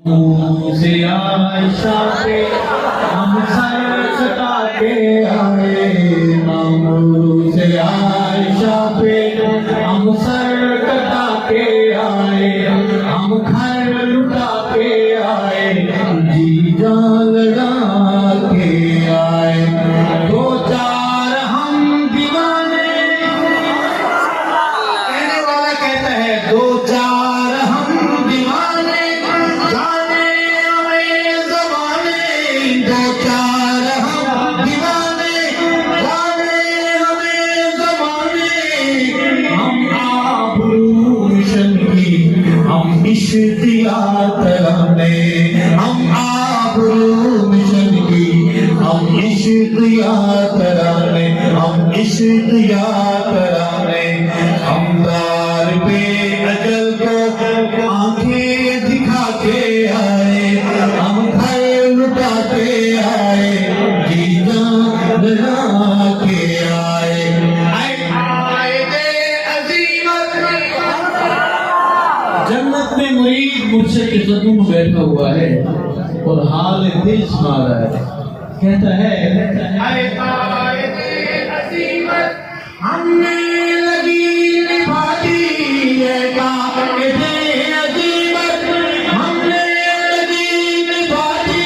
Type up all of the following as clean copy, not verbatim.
سے عائشہ پہ ہم سر کٹا کے آئے، ماموں سے عائشہ پہ ہم سر کٹا کے آئے، ہم گھر لٹا کے آئے، جی جان لڑا کے آئے، دو چار ہم دیوانے، کہنے والا کہتا ہے دو چار ہم دیوانے، دو چار ہم دیوانے جانے ہمیں زمانے، ہم آبرو روشن کی ہم اشتیاق ترانے، ہم آبرو روشن کی ہم اشتیاق ترانے، ہم اشتیاق ترانے، ہم دار پہ اجل کو آنکھیں دکھا کے آئے، ہم گھر لٹا کے آئے، جی جان لڑا کے آئے، جنت میں مرید مرشد کے قدموں میں بیٹھا ہوا ہے اور حال دل سنا رہا ہے، کہتا ہے ہم نے لگی نبھاتی ہے قائد عظیمت، ہم نے لگی نبھاتی،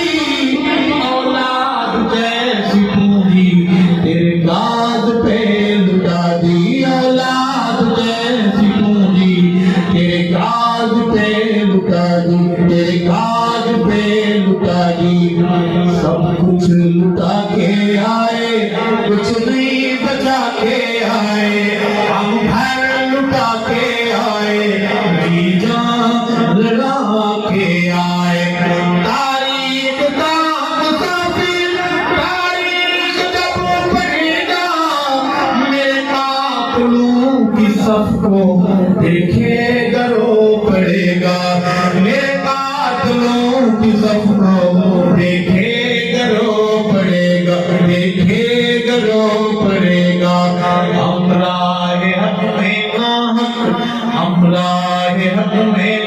اولاد جیسی پونجی تیرے کاج پہ لٹا دی، اولاد جیسی پونجی تیرے کاج پہ لٹا دی، تیرے کاج پہ لٹا دی، سب کچھ لٹا کے آئے، کچھ نہیں بچا کے آئے، ہم گھر لٹا کے آئے، جی جان لڑا کے آئے، تاریخ کا مسافر تاریخ جب پڑھے گا، میرے قاتلوں کی صف کو دیکھے گا رو پڑے گا، میرے قاتلوں کی صف کو دیکھے گا رو پڑے گا، دیکھے گا رو پڑے گا، ہم راہ حق میں نہ حق، ہم راہ حق میں